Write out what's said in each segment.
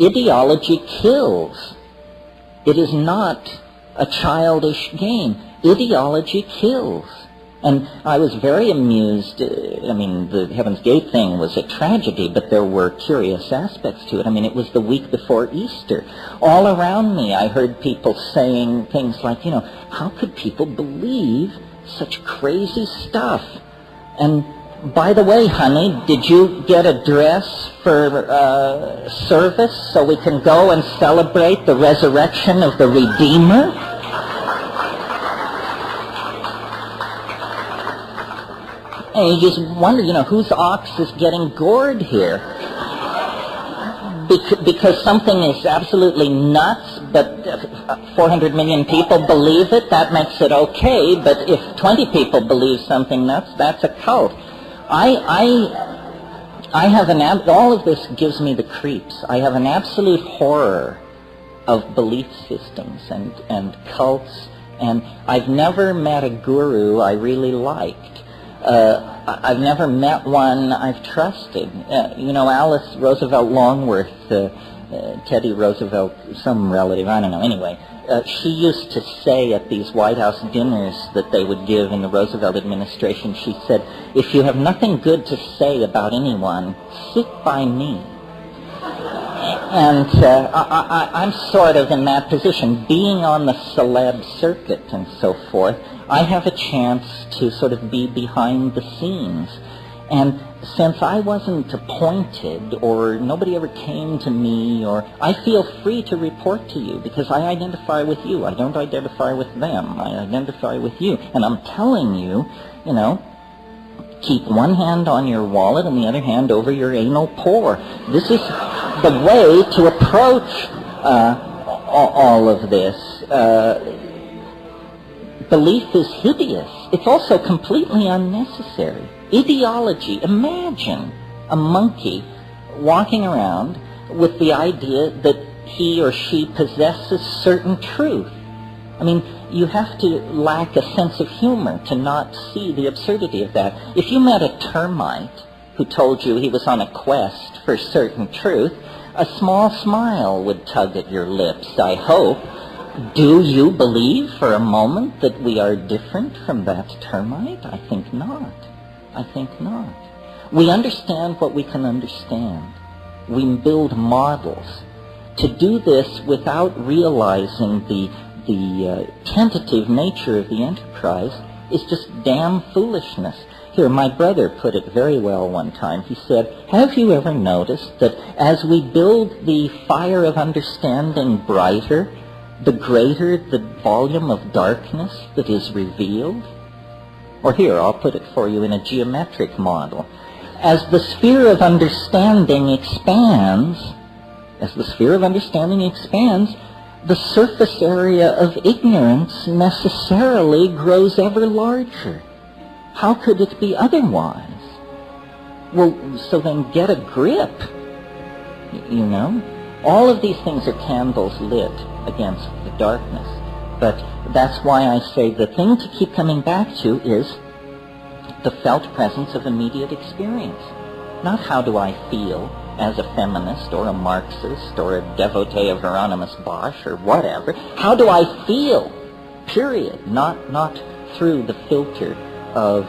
ideology kills. It is not a childish game. Ideology kills. And I was very amused. The Heaven's Gate thing was a tragedy, but there were curious aspects to it. It was the week before Easter. All around me, I heard people saying things like, how could people believe such crazy stuff? And by the way, honey, did you get a dress for service so we can go and celebrate the resurrection of the Redeemer? And you just wonder, whose ox is getting gored here? Because something is absolutely nuts, but 400 million people believe it, that makes it okay. But if 20 people believe something nuts, that's a cult. I have all of this gives me the creeps. I have an absolute horror of belief systems and cults, and I've never met a guru I really liked. I've never met one I've trusted. Alice Roosevelt Longworth, Teddy Roosevelt, some relative, I don't know. Anyway, she used to say at these White House dinners that they would give in the Roosevelt administration, she said, if you have nothing good to say about anyone, sit by me. And I'm sort of in that position, being on the celeb circuit and so forth. I have a chance to sort of be behind the scenes. And since I wasn't appointed, or nobody ever came to me, or I feel free to report to you because I identify with you. I don't identify with them. I identify with you. And I'm telling you, keep one hand on your wallet and the other hand over your anal pore. This is the way to approach all of this. Belief is hideous. It's also completely unnecessary. Ideology. Imagine a monkey walking around with the idea that he or she possesses certain truth. You have to lack a sense of humor to not see the absurdity of that. If you met a termite who told you he was on a quest for certain truth, a small smile would tug at your lips, I hope. Do you believe for a moment that we are different from that termite? I think not. I think not. We understand what we can understand. We build models. To do this without realizing the tentative nature of the enterprise is just damn foolishness. Here, my brother put it very well one time. He said, have you ever noticed that as we build the fire of understanding brighter, the greater the volume of darkness that is revealed? Or here, I'll put it for you in a geometric model. As the sphere of understanding expands, the surface area of ignorance necessarily grows ever larger. How could it be otherwise? Well, so then get a grip, All of these things are candles lit against the darkness. But that's why I say the thing to keep coming back to is the felt presence of immediate experience. Not how do I feel as a feminist or a Marxist or a devotee of Hieronymus Bosch or whatever. How do I feel? Period. Not through the filter of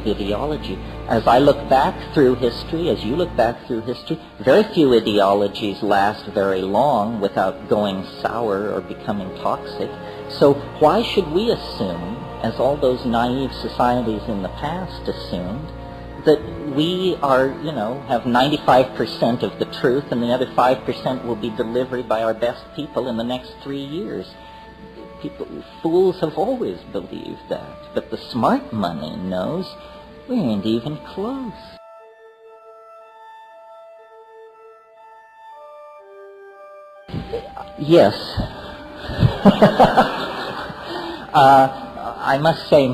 ideology. As I look back through history, as you look back through history, very few ideologies last very long without going sour or becoming toxic. So why should we assume, as all those naive societies in the past assumed, that we are, have 95% of the truth and the other 5% will be delivered by our best people in the next 3 years? Fools have always believed that, but the smart money knows we ain't even close. Yes. I must say,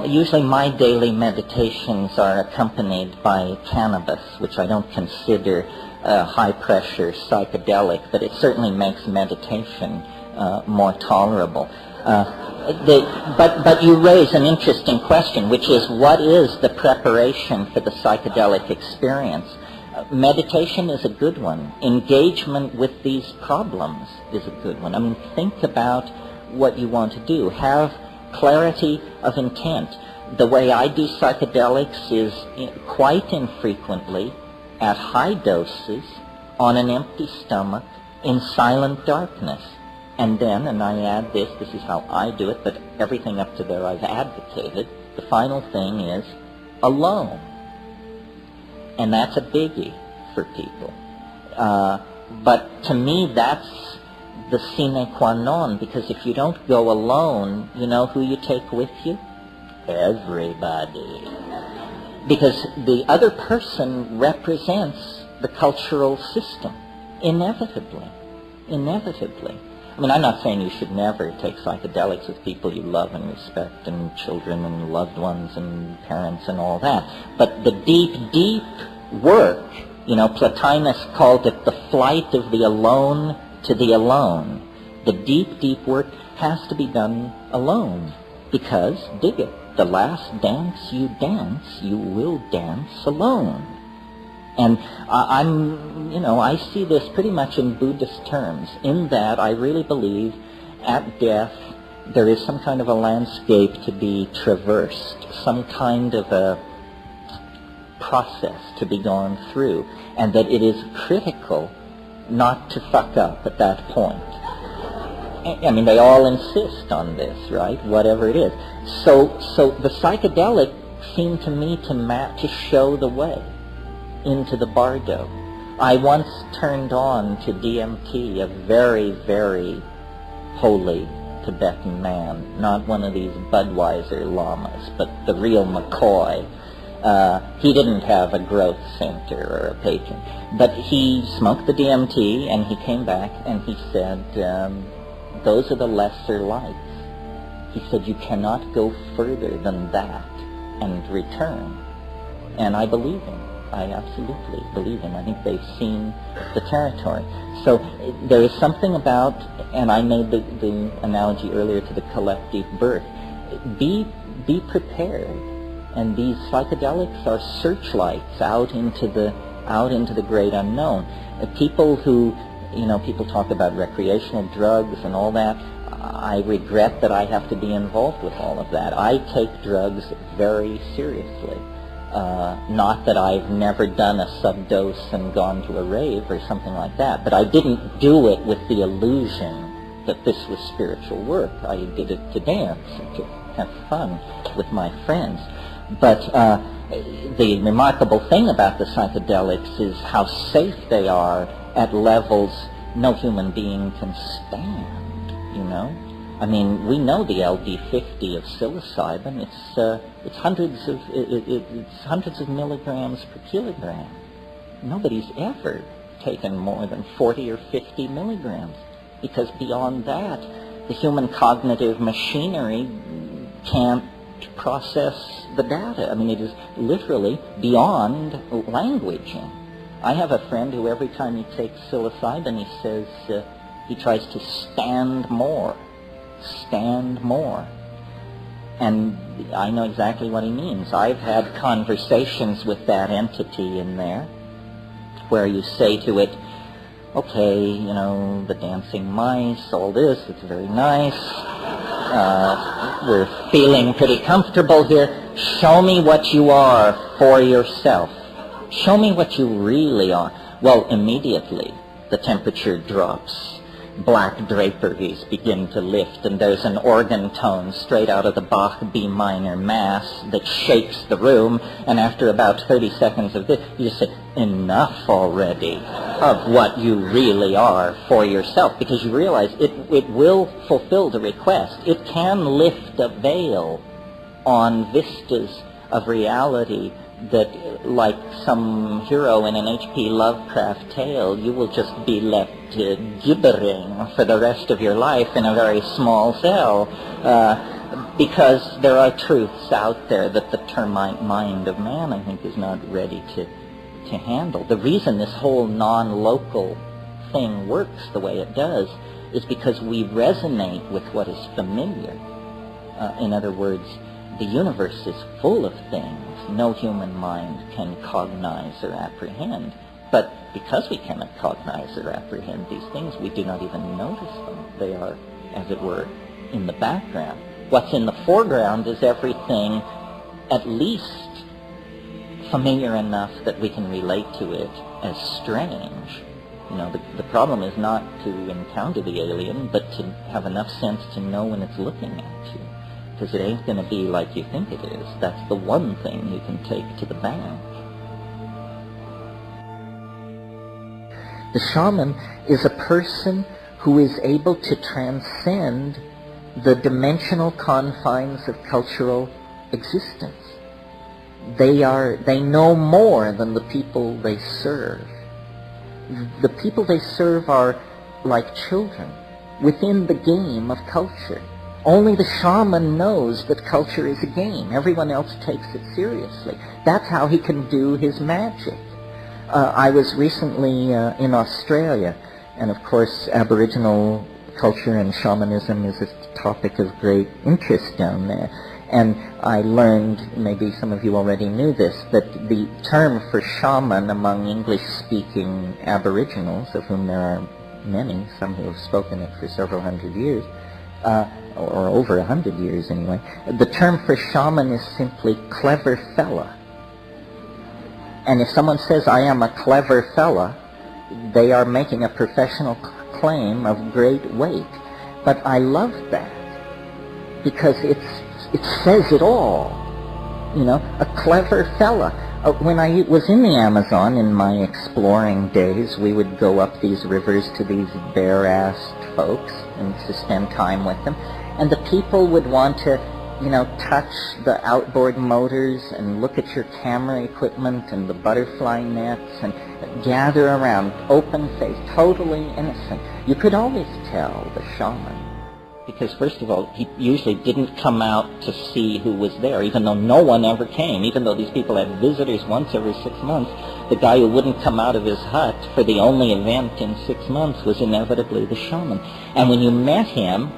usually my daily meditations are accompanied by cannabis, which I don't consider high-pressure psychedelic, but it certainly makes meditation more tolerable. But you raise an interesting question, which is what is the preparation for the psychedelic experience? Meditation is a good one. Engagement with these problems is a good one. I mean, think about what you want to do. Have clarity of intent. The way I do psychedelics is quite infrequently at high doses on an empty stomach in silent darkness. And then, and I add this is how I do it, but everything up to there I've advocated, the final thing is alone. And that's a biggie for people. But to me, that's the sine qua non, because if you don't go alone, you know who you take with you? Everybody. Because the other person represents the cultural system, inevitably. Inevitably. I mean, I'm not saying you should never take psychedelics with people you love and respect, and children and loved ones and parents and all that. But the deep, deep work, Plotinus called it the flight of the alone to the alone. The deep, deep work has to be done alone. Because, dig it, the last dance, you will dance alone. And I see this pretty much in Buddhist terms, in that I really believe at death there is some kind of a landscape to be traversed, some kind of a process to be gone through, and that it is critical not to fuck up at that point. I mean, they all insist on this, right? Whatever it is. So the psychedelic seemed to me to show the way into the bardo. I once turned on to DMT, a very, very holy Tibetan man, not one of these Budweiser lamas, but the real McCoy. He didn't have a growth center or a patron, but he smoked the DMT, and he came back and he said, those are the lesser lights. He said, you cannot go further than that and return. And I believe him. I absolutely believe him. I think they've seen the territory. So there is something about, and I made the analogy earlier to the collective birth. Be prepared. And these psychedelics are searchlights out into the great unknown. People who, people talk about recreational drugs and all that. I regret that I have to be involved with all of that. I take drugs very seriously. Not that I've never done a subdose and gone to a rave or something like that, but I didn't do it with the illusion that this was spiritual work. I did it to dance and to have fun with my friends. But the remarkable thing about the psychedelics is how safe they are at levels no human being can stand, I mean, we know the LD50 of psilocybin. It's hundreds of milligrams per kilogram. Nobody's ever taken more than 40 or 50 milligrams, because beyond that, the human cognitive machinery can't process the data. I mean, it is literally beyond languaging. I have a friend who every time he takes psilocybin, he says he tries to stand more. And I know exactly what he means. I've had conversations with that entity in there where you say to it, okay, the dancing mice, all this, it's very nice. We're feeling pretty comfortable here. Show me what you are for yourself. Show me what you really are. Well, immediately the temperature drops. Black draperies begin to lift, and there's an organ tone straight out of the Bach B minor Mass that shakes the room, and after about 30 seconds of this, you just say, enough already of what you really are for yourself, because you realize it will fulfill the request. It can lift a veil on vistas of reality that, like some hero in an H.P. Lovecraft tale, you will just be left gibbering for the rest of your life in a very small cell, because there are truths out there that the termite mind of man, I think, is not ready to handle. The reason this whole non-local thing works the way it does is because we resonate with what is familiar. In other words, the universe is full of things no human mind can cognize or apprehend. But because we cannot cognize or apprehend these things, we do not even notice them. They are, as it were, in the background. What's in the foreground is everything at least familiar enough that we can relate to it as strange. You know, the problem is not to encounter the alien, but to have enough sense to know when it's looking at you. Because it ain't going to be like you think it is. That's the one thing you can take to the bank. The shaman is a person who is able to transcend the dimensional confines of cultural existence. They know more than the people they serve. The people they serve are like children within the game of culture. Only the shaman knows that culture is a game. Everyone else takes it seriously. That's how he can do his magic. I was recently in Australia, and of course Aboriginal culture and shamanism is a topic of great interest down there. And I learned, maybe some of you already knew this, that the term for shaman among English-speaking Aboriginals, of whom there are many, some who have spoken it for several hundred years, or over 100 years anyway, the term for shaman is simply clever fella. And if someone says, I am a clever fella, they are making a professional claim of great weight. But I love that, because it says it all. You know, a clever fella. When I was in the Amazon in my exploring days, we would go up these rivers to these bare-assed folks and to spend time with them. And the people would want to, you know, touch the outboard motors and look at your camera equipment and the butterfly nets and gather around, open-faced, totally innocent. You could always tell the shaman. Because first of all, he usually didn't come out to see who was there, even though no one ever came. Even though these people had visitors once every 6 months, the guy who wouldn't come out of his hut for the only event in 6 months was inevitably the shaman. And when you met him,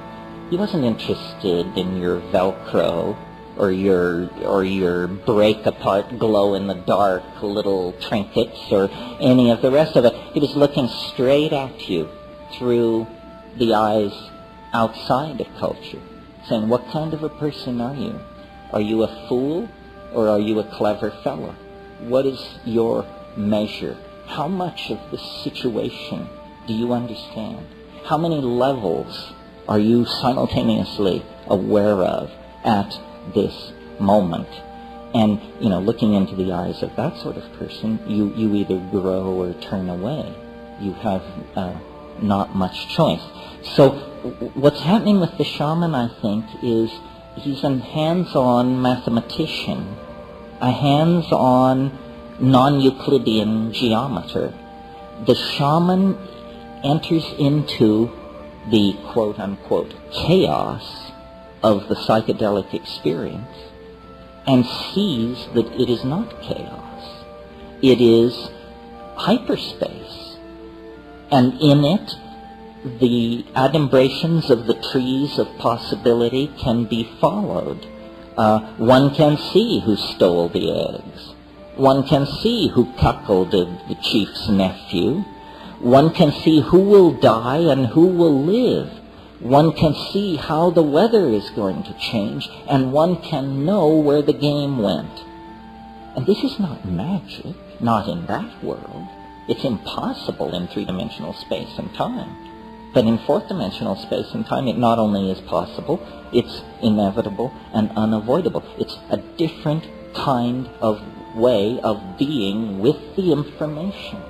he wasn't interested in your Velcro or your break-apart, glow-in-the-dark little trinkets or any of the rest of it. He was looking straight at you through the eyes outside of culture, saying, what kind of a person are you? Are you a fool or are you a clever fellow? What is your measure? How much of the situation do you understand? How many levels are you simultaneously aware of at this moment? And, you know, looking into the eyes of that sort of person, you either grow or turn away. You have not much choice. So what's happening with the shaman, I think, is he's a hands-on mathematician, a hands-on non-Euclidean geometer. The shaman enters into the quote-unquote chaos of the psychedelic experience and sees that it is not chaos. It is hyperspace. And in it, the adumbrations of the trees of possibility can be followed. One can see who stole the eggs. One can see who cuckolded the chief's nephew. One can see who will die and who will live. One can see how the weather is going to change, and one can know where the game went. And this is not magic, not in that world. It's impossible in three-dimensional space and time. But in fourth-dimensional space and time, it not only is possible, it's inevitable and unavoidable. It's a different kind of way of being with the information.